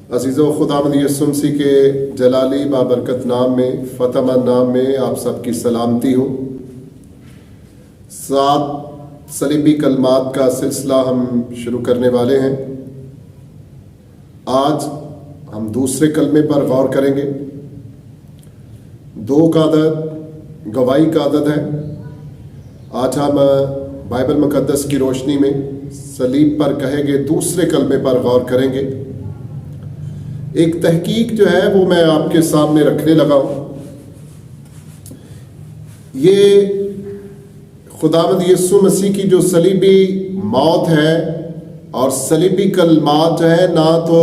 عزیز و خداوند یسوع مسیح کے جلالی بابرکت نام میں، فتح مند نام میں آپ سب کی سلامتی ہو۔ 7 صلیبی کلمات کا سلسلہ ہم شروع کرنے والے ہیں۔ آج ہم دوسرے کلمے پر غور کریں گے۔ 2 کا عدد گواہی کا عدد ہے۔ آج ہم بائبل مقدس کی روشنی میں صلیب پر کہے گے دوسرے کلمے پر غور کریں گے۔ ایک تحقیق جو ہے وہ میں آپ کے سامنے رکھنے لگا ہوں۔ یہ خداوند یسوع مسیح کی جو صلیبی موت ہے اور صلیبی کلمات جو ہے، نہ تو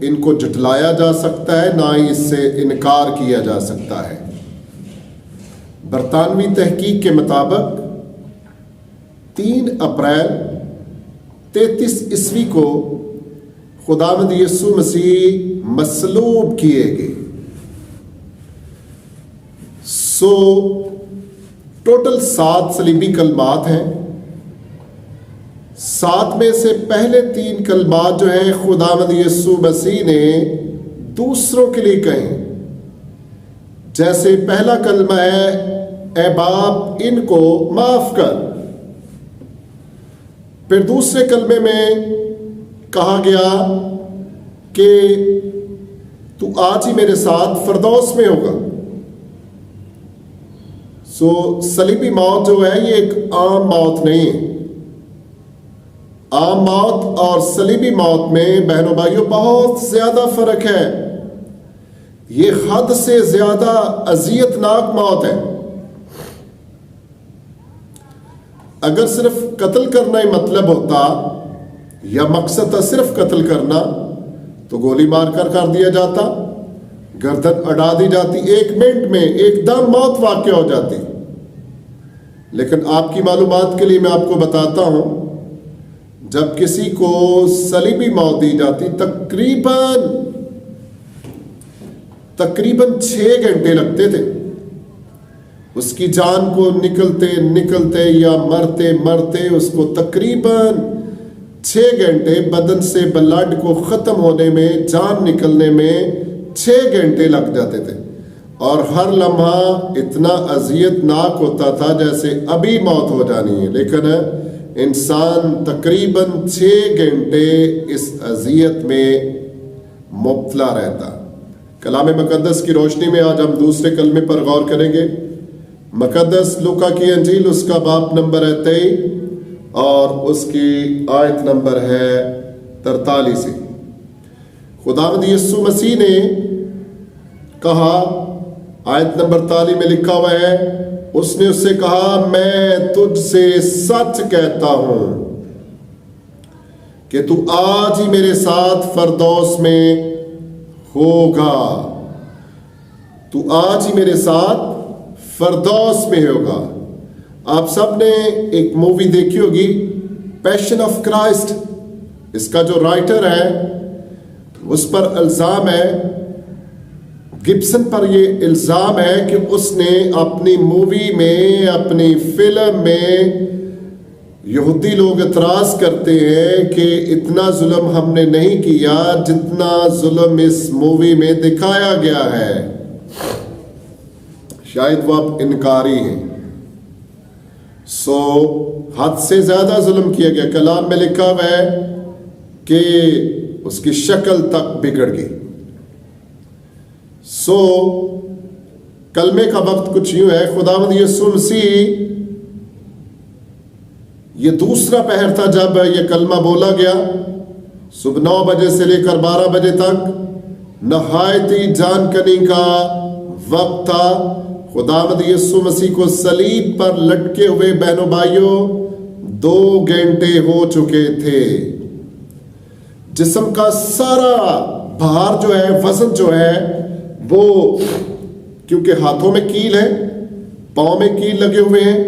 ان کو جھٹلایا جا سکتا ہے، نہ ہی اس سے انکار کیا جا سکتا ہے۔ برطانوی تحقیق کے مطابق 3 اپریل 33 عیسوی کو خداوند یسوع مسیح مصلوب کیے گئے۔ ٹوٹل 7 صلیبی کلمات ہیں۔ 7 میں سے پہلے 3 کلمات جو ہیں خداوند یسوع مسیح نے دوسروں کے لیے کہیں، جیسے پہلا کلمہ ہے اے باپ ان کو معاف کر۔ پھر دوسرے کلمے میں کہا گیا کہ تو آج ہی میرے ساتھ فردوس میں ہوگا۔ صلیبی موت جو ہے یہ ایک عام موت نہیں ہے۔ عام موت اور صلیبی موت میں بہنوں بھائیوں بہت زیادہ فرق ہے۔ یہ حد سے زیادہ اذیت ناک موت ہے۔ اگر صرف قتل کرنا ہی مطلب ہوتا یا مقصد تھا صرف قتل کرنا، تو گولی مار کر دیا جاتا، گردن اڑا دی جاتی، 1 منٹ میں ایک دم موت واقع ہو جاتی۔ لیکن آپ کی معلومات کے لیے میں آپ کو بتاتا ہوں، جب کسی کو صلیبی موت دی جاتی تقریباً 6 گھنٹے لگتے تھے اس کی جان کو نکلتے یا مرتے اس کو تقریباً 6 گھنٹے بدن سے بلڈ کو ختم ہونے میں، جان نکلنے میں 6 گھنٹے لگ جاتے تھے، اور ہر لمحہ اتنا اذیت ناک ہوتا تھا جیسے ابھی موت ہو جانی ہے، لیکن انسان تقریباً 6 گھنٹے اس اذیت میں مبتلا رہتا۔ کلام مقدس کی روشنی میں آج ہم دوسرے کلمے پر غور کریں گے۔ مقدس لوکا کی انجیل، اس کا باب نمبر ہے 23 اور اس کی آیت نمبر ہے 43۔ خداوند یسوع مسیح نے کہا، آیت نمبر 43 میں لکھا ہوا ہے، اس نے اس سے کہا میں تجھ سے سچ کہتا ہوں کہ تو آج ہی میرے ساتھ فردوس میں ہوگا۔ تو آج ہی میرے ساتھ فردوس میں ہوگا۔ آپ سب نے ایک مووی دیکھی ہوگی، پیشن آف کرائسٹ۔ اس کا جو رائٹر ہے اس پر الزام ہے، گبسن پر یہ الزام ہے کہ اس نے اپنی مووی میں، اپنی فلم میں، یہودی لوگ اعتراض کرتے ہیں کہ اتنا ظلم ہم نے نہیں کیا جتنا ظلم اس مووی میں دکھایا گیا ہے۔ شاید وہ اب انکاری ہیں۔ حد سے زیادہ ظلم کیا گیا۔ کلام میں لکھا ہوا ہے کہ اس کی شکل تک بگڑ گئی۔ کلمے کا وقت کچھ یوں ہے، خداوند یسوع مسیح، یہ دوسرا پہر تھا جب یہ کلمہ بولا گیا۔ صبح 9 بجے سے لے کر 12 بجے تک نہایت ہی جان کنی کا وقت تھا۔ خداوند یسوع مسیح کو صلیب پر لٹکے ہوئے بہنوں بھائیوں 2 گھنٹے ہو چکے تھے۔ جسم کا سارا بھار جو ہے، وزن جو ہے، وہ کیونکہ ہاتھوں میں کیل ہے، پاؤں میں کیل لگے ہوئے ہیں،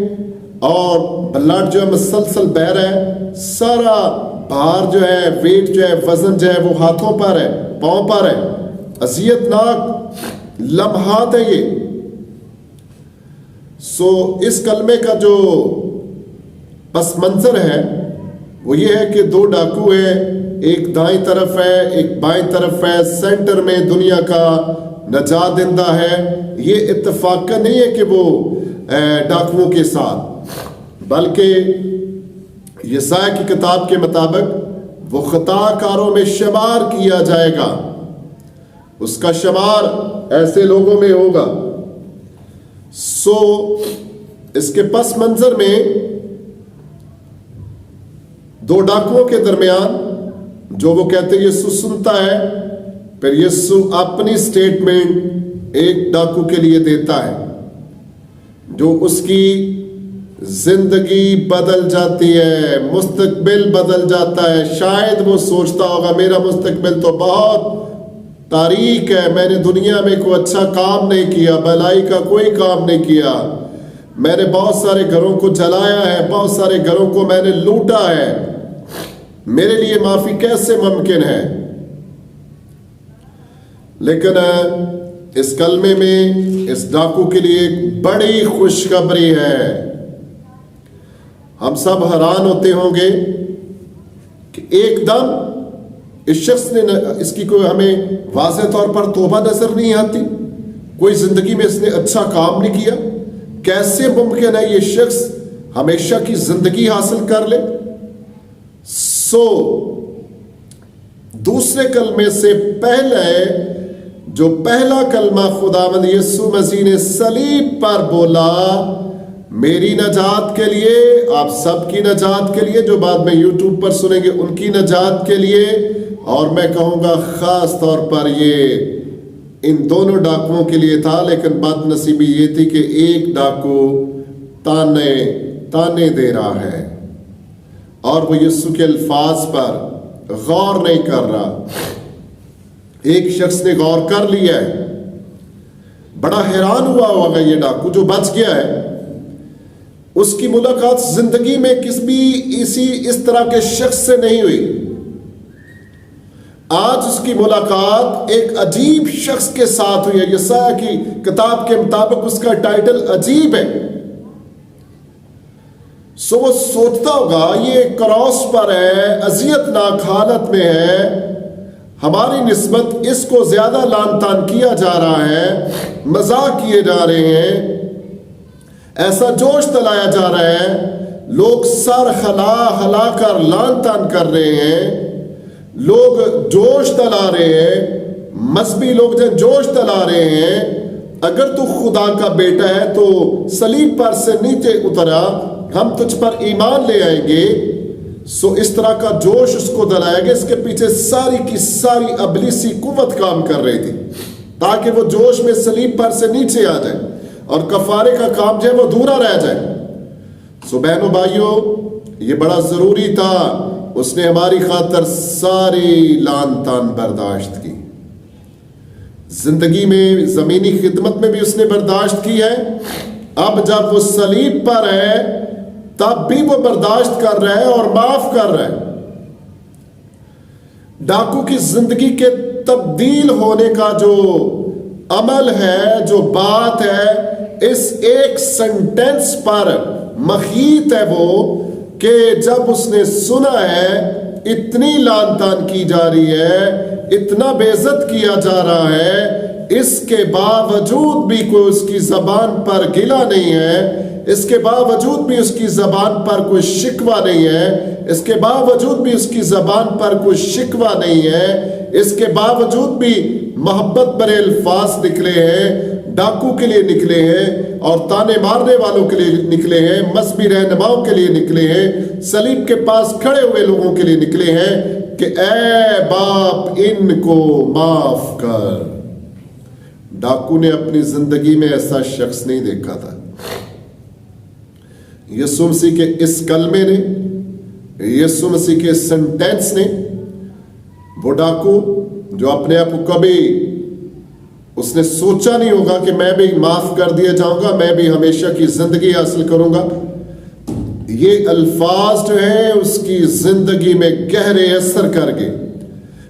اور بلڈ جو ہے مسلسل بہہ رہا ہے، سارا بھار جو ہے، ویٹ جو ہے، وزن جو ہے، وہ ہاتھوں پر ہے، پاؤں پر ہے۔ اذیت ناک لمحات ہے یہ۔ اس کلمے کا جو پس منظر ہے وہ یہ ہے کہ 2 ڈاکو ہیں، ایک دائیں طرف ہے ایک بائیں طرف ہے, سینٹر میں دنیا کا نجات دہندہ ہے. یہ اتفاق نہیں ہے کہ وہ ڈاکوؤں کے ساتھ, بلکہ یسایا کی کتاب کے مطابق وہ خطا کاروں میں شمار کیا جائے گا. اس کا شمار ایسے لوگوں میں ہوگا. سو اس کے پس منظر میں دو ڈاکوؤں کے درمیان جو وہ کہتے ہیں یسوع سنتا ہے, پھر یسوع اپنی سٹیٹمنٹ ایک ڈاکو کے لیے دیتا ہے جو اس کی زندگی بدل جاتی ہے, مستقبل بدل جاتا ہے. شاید وہ سوچتا ہوگا میرا مستقبل تو بہت تاریک ہے, میں نے دنیا میں کوئی اچھا کام نہیں کیا, بھلائی کا کوئی کام نہیں کیا, میں نے بہت سارے گھروں کو جلایا ہے, بہت سارے گھروں کو میں نے لوٹا ہے, میرے لیے معافی کیسے ممکن ہے. لیکن اس کلمے میں اس ڈاکو کے لیے ایک بڑی خوشخبری ہے. ہم سب حیران ہوتے ہوں گے کہ ایک دم اس شخص نے, اس کی کوئی ہمیں واضح طور پر توبہ نظر نہیں آتی, کوئی زندگی میں اس نے اچھا کام نہیں کیا. کیسے ممکن ہے یہ شخص ہمیشہ کی زندگی حاصل کر لے؟ سو دوسرے کلمے سے پہلے جو پہلا کلمہ خداوند یسوع مسیح نے صلیب پر بولا, میری نجات کے لیے, آپ سب کی نجات کے لیے, جو بعد میں یوٹیوب پر سنیں گے ان کی نجات کے لیے, اور میں کہوں گا خاص طور پر یہ ان دونوں ڈاکوؤں کے لیے تھا. لیکن بد نصیبی یہ تھی کہ ایک ڈاکو تانے دے رہا ہے اور وہ یسوع کے الفاظ پر غور نہیں کر رہا. ایک شخص نے غور کر لیا ہے, بڑا حیران ہوا ہوگا یہ ڈاکو جو بچ گیا ہے. اس کی ملاقات زندگی میں اس طرح کے شخص سے نہیں ہوئی. آج اس کی ملاقات ایک عجیب شخص کے ساتھ ہوئی ہے. یسایا کی کتاب کے مطابق اس کا ٹائٹل عجیب ہے. سو وہ سوچتا ہوگا یہ کراس پر ہے, اذیت ناک حالت میں ہے, ہماری نسبت اس کو زیادہ لان تان کیا جا رہا ہے, مذاق کیے جا رہے ہیں, ایسا جوش دلایا جا رہا ہے, لوگ سر ہلا کر لان تان کر رہے ہیں, لوگ جوش دلا رہے ہیں, مذہبی لوگ جوش دلا رہے ہیں, اگر تو خدا کا بیٹا ہے تو صلیب پر سے نیچے اترا, ہم تجھ پر ایمان لے آئیں گے. سو اس طرح کا جوش اس کو دلایا گیا. اس کے پیچھے ساری کی ساری ابلیسی قوت کام کر رہی تھی تاکہ وہ جوش میں صلیب پر سے نیچے آ جائے اور کفارے کا کام جو ہے وہ ادھورا رہ جائے. سو بہنوں بھائیوں, یہ بڑا ضروری تھا. اس نے ہماری خاطر ساری لان تان برداشت کی. زندگی میں زمینی خدمت میں بھی اس نے برداشت کی ہے. اب جب وہ صلیب پر ہے تب بھی وہ برداشت کر رہا ہے اور معاف کر رہا ہے. ڈاکو کی زندگی کے تبدیل ہونے کا جو عمل ہے, جو بات ہے, اس ایک سنٹینس پر محیط ہے وہ کہ جب اس نے سنا ہے اتنی لان تان کی جا رہی ہے, اتنا بے عزت کیا جا رہا ہے, اس کے باوجود بھی کوئی اس کی زبان پر گلہ نہیں ہے, اس کے باوجود بھی اس کی زبان پر کوئی شکوہ نہیں ہے, اس کے باوجود بھی اس کی زبان پر کوئی شکوہ نہیں ہے, اس کے باوجود بھی محبت بھرے الفاظ نکلے ہیں, ڈاکو کے لیے نکلے ہیں اور تانے مارنے والوں کے لیے نکلے ہیں, مذہبی رہنماؤں کے لیے نکلے ہیں, صلیب کے پاس کھڑے ہوئے لوگوں کے لیے نکلے ہیں کہ اے باپ ان کو معاف کر. ڈاکو نے اپنی زندگی میں ایسا شخص نہیں دیکھا تھا. یسوع مسیح کے اس کلمے نے, یسوع مسیح کے سنٹینس نے, وہ ڈاکو جو اپنے آپ کو کبھی اس نے سوچا نہیں ہوگا کہ میں بھی معاف کر دیا جاؤں گا, میں بھی ہمیشہ کی زندگی حاصل کروں گا, یہ الفاظ جو ہیں اس کی زندگی میں گہرے اثر کر گئے.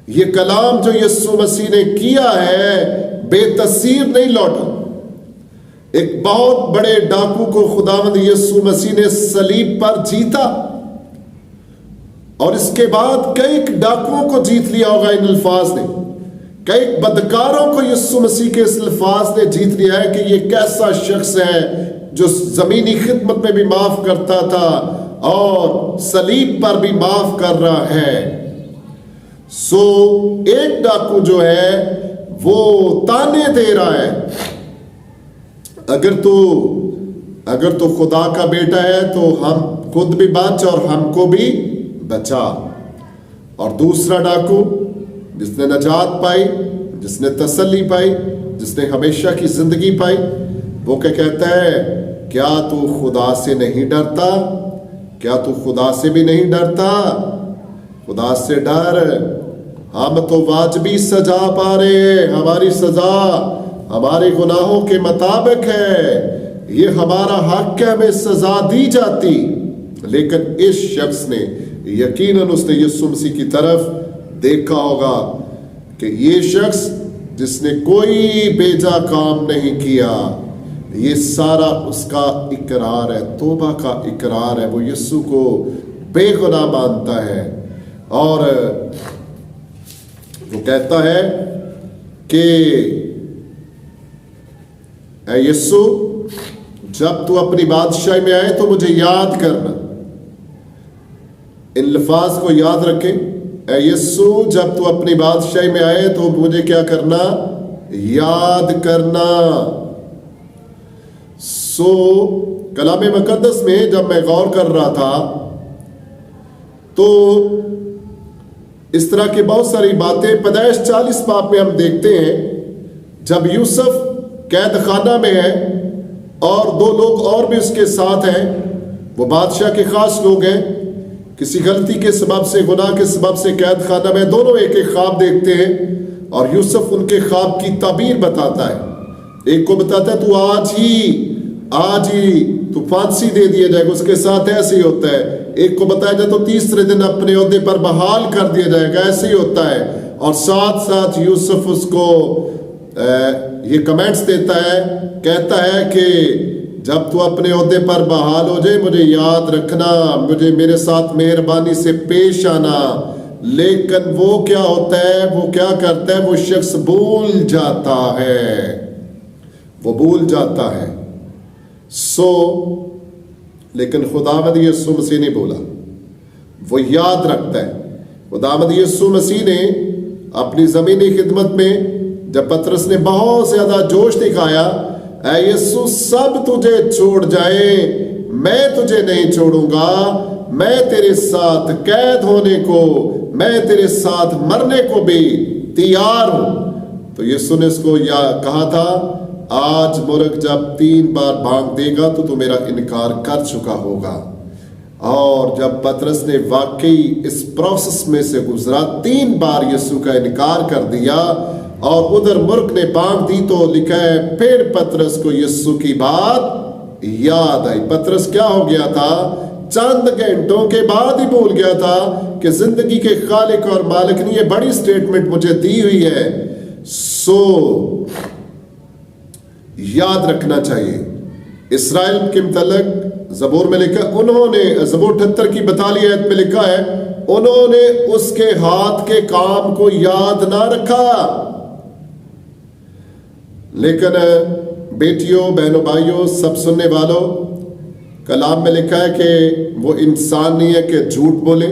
یہ کلام جو یسوع مسیح نے کیا ہے بے تاثیر نہیں لوٹا. ایک بہت بڑے ڈاکو کو خداوند یسوع مسیح نے صلیب پر جیتا اور اس کے بعد کئی ڈاکوؤں کو جیت لیا ہوگا ان الفاظ نے، کئی بدکاروں کو یسوع مسیح کے اس الفاظ نے جیت لیا ہے کہ یہ کیسا شخص ہے جو زمینی خدمت میں بھی معاف کرتا تھا اور صلیب پر بھی معاف کر رہا ہے۔ سو ایک ڈاکو جو ہے وہ تانے دے رہا ہے، اگر تو خدا کا بیٹا ہے تو ہم خود بھی بچ اور ہم کو بھی بچا۔ اور دوسرا ڈاکو جس نے نجات پائی، جس نے تسلی پائی، جس نے ہمیشہ کی زندگی پائی، وہ کیا کہتا ہے؟ کیا تو خدا سے نہیں ڈرتا؟ کیا تو خدا سے بھی نہیں ڈرتا؟ خدا سے ڈر، ہم تو واجبی سزا پا رہے ہیں، ہماری سزا ہمارے گناہوں کے مطابق ہے، یہ ہمارا حق ہے، ہمیں سزا دی جاتی۔ لیکن اس شخص نے یقیناً اس نے یسوع مسیح کی طرف دیکھا ہوگا کہ یہ شخص جس نے کوئی بیجا کام نہیں کیا، یہ سارا اس کا اقرار ہے، توبہ کا اقرار ہے، وہ یسوع کو بے گناہ مانتا ہے اور وہ کہتا ہے کہ اے یسوع جب تو اپنی بادشاہی میں آئے تو مجھے یاد کرنا۔ ان الفاظ کو یاد رکھیں، اے یسوع جب تو اپنی بادشاہی میں آئے تو مجھے کیا کرنا؟ یاد کرنا۔ سو کلام مقدس میں جب میں غور کر رہا تھا تو اس طرح کی بہت ساری باتیں پیدائش 40 باب میں ہم دیکھتے ہیں، جب یوسف قید خانہ میں ہے اور 2 لوگ اور بھی اس کے ساتھ ہیں، وہ بادشاہ کے خاص لوگ ہیں، کسی غلطی کے سبب سے، گناہ کے سبب سے قید خانہ میں دونوں ایک ایک خواب دیکھتے ہیں اور یوسف ان کے خواب کی تعبیر بتاتا ہے۔ ایک کو بتاتا ہے تو آج ہی تو پھانسی دے دیا جائے گا، اس کے ساتھ ایسے ہی ہوتا ہے۔ ایک کو بتایا جائے تو تیسرے دن اپنے عہدے پر بحال کر دیا جائے گا، ایسے ہی ہوتا ہے۔ اور ساتھ ساتھ یوسف اس کو یہ کمنٹس دیتا ہے، کہتا ہے کہ جب تو اپنے عہدے پر بحال ہو جائے مجھے یاد رکھنا، مجھے میرے ساتھ مہربانی سے پیش آنا۔ لیکن وہ کیا ہوتا ہے، وہ کیا کرتا ہے، وہ شخص بھول جاتا ہے، وہ بھول جاتا ہے۔ لیکن خداوند یسوع مسیح نے بولا، وہ یاد رکھتا ہے۔ خداوند یسوع مسیح نے اپنی زمینی خدمت میں جب پطرس نے بہت زیادہ جوش دکھایا، اے یسوع سب تجھے چھوڑ جائے میں تجھے نہیں چھوڑوں گا، میں تیرے ساتھ قید ہونے کو، میں تیرے ساتھ مرنے کو بھی تیار ہوں۔ تو یسوع نے اس کو کہا تھا، آج مرغ جب 3 بار بھانک دے گا تو میرا انکار کر چکا ہوگا۔ اور جب پطرس نے واقعی اس پروسیس میں سے گزرا، 3 بار یسوع کا انکار کر دیا اور ادھر مرغ نے بھانک دی، تو لکھا ہے پھر پطرس کو یسوع کی بات یاد آئی۔ پطرس کیا ہو گیا تھا؟ چند گھنٹوں کے بعد ہی بھول گیا تھا کہ زندگی کے خالق اور مالک نے یہ بڑی سٹیٹمنٹ مجھے دی ہوئی ہے۔ یاد رکھنا چاہیے۔ اسرائیل کے متعلق زبور میں لکھا، انہوں نے زبور 78 کی 42 آیت میں لکھا ہے، انہوں نے اس کے ہاتھ کے کام کو یاد نہ رکھا۔ لیکن بیٹیوں، بہنوں، بھائیوں، سب سننے والوں، کلام میں لکھا ہے کہ وہ انسان نہیں ہے کہ جھوٹ بولے،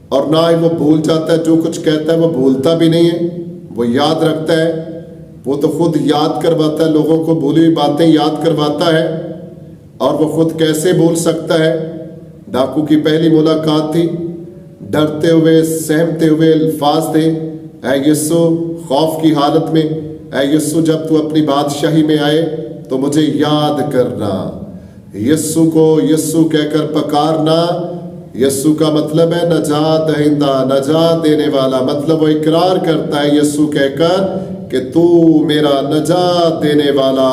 اور نہ ہی وہ بھول جاتا ہے، جو کچھ کہتا ہے وہ بھولتا بھی نہیں ہے، وہ یاد رکھتا ہے۔ وہ تو خود یاد کرواتا ہے، لوگوں کو بھولی ہوئی باتیں یاد کرواتا ہے، اور وہ خود کیسے بھول سکتا ہے؟ ڈاکو کی پہلی ملاقات تھی، ڈرتے ہوئے سہمتے ہوئے الفاظ تھے، اے یسوع، خوف کی حالت میں، اے یسوع جب تو اپنی بادشاہی میں آئے تو مجھے یاد کرنا۔ یسوع کو یسوع کہہ کر پکارنا، یسوع کا مطلب ہے نجات دہندہ، نجات دینے والا، مطلب وہ اقرار کرتا ہے یسوع کہہ کر کہ تو میرا نجات دینے والا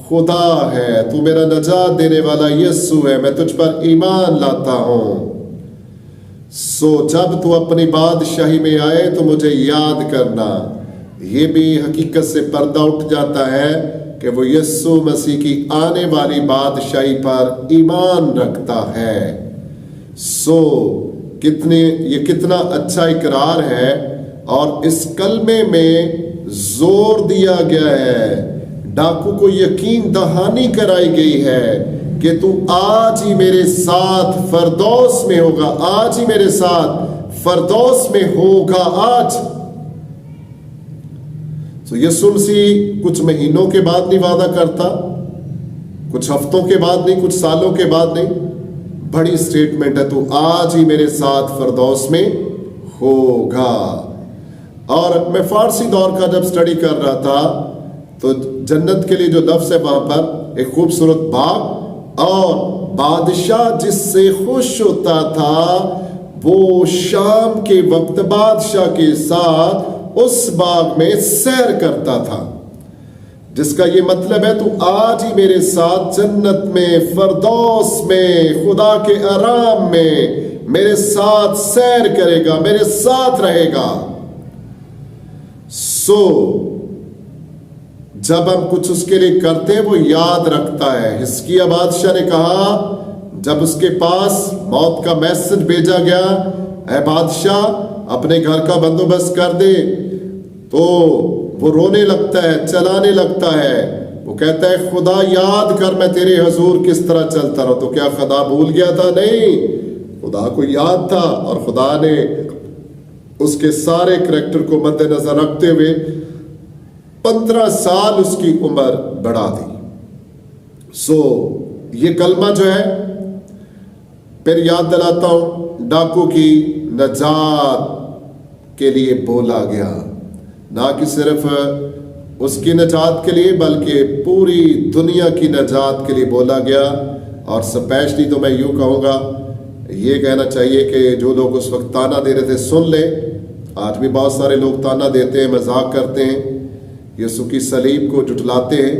خدا ہے، تو میرا نجات دینے والا یسوع ہے، میں تجھ پر ایمان لاتا ہوں۔ جب تو اپنی بادشاہی میں آئے تو مجھے یاد کرنا۔ یہ بھی حقیقت سے پردہ اٹھ جاتا ہے کہ وہ یسوع مسیح کی آنے والی بادشاہی پر ایمان رکھتا ہے۔ یہ کتنا اچھا اقرار ہے، اور اس کلمے میں زور دیا گیا ہے، ڈاکو کو یقین دہانی کرائی گئی ہے کہ تو آج ہی میرے ساتھ فردوس میں ہوگا، آج ہی میرے ساتھ فردوس میں ہوگا آج۔ تو یسوع مسیح کچھ مہینوں کے بعد نہیں وعدہ کرتا، کچھ ہفتوں کے بعد نہیں، کچھ سالوں کے بعد نہیں، بڑی سٹیٹمنٹ ہے، تو آج ہی میرے ساتھ فردوس میں ہوگا۔ اور میں فارسی دور کا جب سٹڈی کر رہا تھا تو جنت کے لیے جو لفظ ہے وہاں پر ایک خوبصورت باغ، اور بادشاہ جس سے خوش ہوتا تھا وہ شام کے وقت بادشاہ کے ساتھ اس باغ میں سیر کرتا تھا، جس کا یہ مطلب ہے تو آج ہی میرے ساتھ جنت میں، فردوس میں، خدا کے آرام میں میرے ساتھ سیر کرے گا، میرے ساتھ رہے گا۔ جب ہم کچھ اس کے لیے کرتے ہیں وہ یاد رکھتا ہے۔ حزقیہ بادشاہ نے کہا جب اس کے پاس موت کا میسج بھیجا گیا، اے بادشاہ اپنے گھر کا بندوبست کر دے، تو وہ رونے لگتا ہے، چلانے لگتا ہے، وہ کہتا ہے خدا یاد کر میں تیرے حضور کس طرح چلتا رہا۔ تو کیا خدا بھول گیا تھا؟ نہیں، خدا کو یاد تھا، اور خدا نے اس کے سارے کریکٹر کو مد نظر رکھتے ہوئے 15 سال اس کی عمر بڑھا دی۔ یہ کلمہ جو ہے پھر یاد دلاتا ہوں، ڈاکو کی نجات کے لیے بولا گیا، نہ کہ صرف اس کی نجات کے لیے بلکہ پوری دنیا کی نجات کے لیے بولا گیا۔ اور اسپیشلی تو میں یوں کہوں گا، یہ کہنا چاہیے کہ جو لوگ اس وقت تانا دے رہے تھے سن لیں، آج بھی بہت سارے لوگ تانا دیتے ہیں، مذاق کرتے ہیں، یسوع کی صلیب کو جھٹلاتے ہیں۔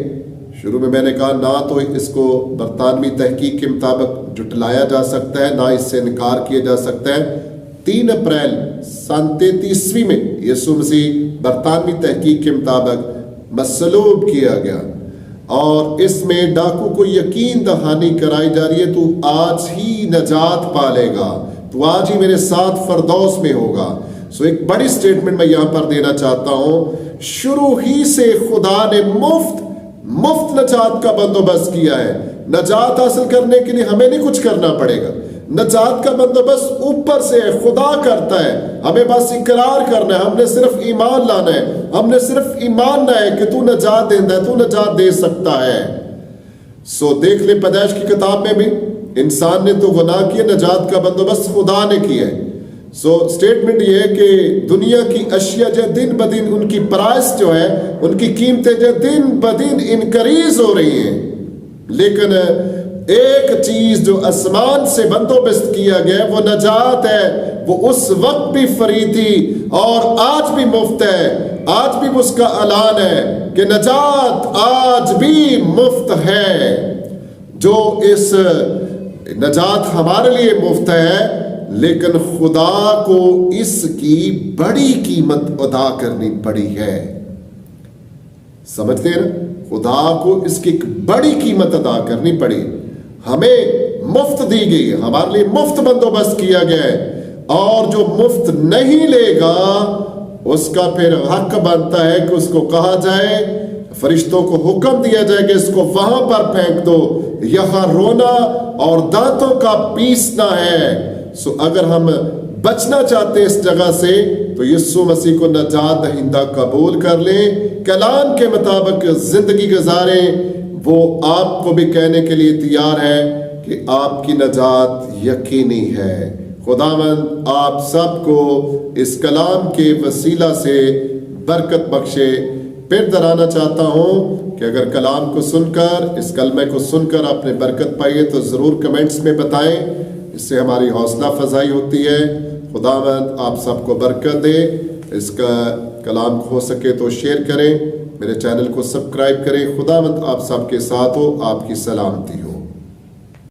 شروع میں نے کہا نہ تو اس کو برطانوی تحقیق کے مطابق جھٹلایا جا سکتا ہے، نہ اس سے انکار کیا جا سکتا ہے۔ 3 اپریل سن 33 میں یسوع مسیح برطانوی تحقیق کے مطابق مصلوب کیا گیا، اور اس میں ڈاکو کو یقین دہانی کرائی جا رہی ہے تو آج ہی نجات پالے گا، تو آج ہی میرے ساتھ فردوس میں ہوگا۔ ایک بڑی سٹیٹمنٹ میں یہاں پر دینا چاہتا ہوں، شروع ہی سے خدا نے مفت نجات کا بندوبست کیا ہے۔ نجات حاصل کرنے کے لیے ہمیں نہیں کچھ کرنا پڑے گا، نجات کا بندوبست اوپر سے ہے، خدا کرتا ہے، ہمیں بس اقرار کرنا ہے، ہم نے صرف ایمان لانا ہے، ہم نے صرف ایمان لانا ہے کہ تو نجات دیندا ہے، تو نجات دے سکتا ہے۔ دیکھ لیں پیدائش کی کتاب میں بھی انسان نے تو گناہ کیا، نجات کا بندوبست خدا نے کیا ہے۔ سٹیٹمنٹ یہ ہے کہ دنیا کی اشیاء جو دن بدن ان کی پرائس جو ہے، ان کی قیمتیں جو دن بدن انکریز ہو رہی ہیں، لیکن ایک چیز جو آسمان سے بندوبست کیا گیا وہ نجات ہے۔ وہ اس وقت بھی فری تھی اور آج بھی مفت ہے، آج بھی اس کا اعلان ہے کہ نجات آج بھی مفت ہے۔ جو اس نجات ہمارے لیے مفت ہے، لیکن خدا کو اس کی بڑی قیمت ادا کرنی پڑی ہے۔ سمجھتے ہیں نا؟ خدا کو اس کی ایک بڑی قیمت ادا کرنی پڑی، ہمیں مفت دی گئی، ہمارے لیے مفت بندوبست کیا گیا ہے، اور جو مفت نہیں لے گا اس کا پھر حق بنتا ہے کہ اس کو کہا جائے، فرشتوں کو حکم دیا جائے کہ اس کو وہاں پر پھینک دو، یہاں رونا اور دانتوں کا پیسنا ہے۔ اگر ہم بچنا چاہتے ہیں اس جگہ سے تو یسوع مسیح کو نجات دہندہ قبول کر لیں، کلام کے مطابق زندگی گزاریں۔ وہ آپ کو بھی کہنے کے لیے تیار ہے کہ آپ کی نجات یقینی ہے۔ خداوند آپ سب کو اس کلام کے وسیلہ سے برکت بخشے۔ پھر دہرانا چاہتا ہوں کہ اگر کلام کو سن کر، اس کلمے کو سن کر آپ نے برکت پائی ہے تو ضرور کمنٹس میں بتائیں، اس سے ہماری حوصلہ افزائی ہوتی ہے۔ خداوند آپ سب کو برکت دے۔ اس کا کلام ہو سکے تو شیئر کریں، میرے چینل کو سبسکرائب کریں۔ خداوند آپ سب کے ساتھ ہو، آپ کی سلامتی ہو۔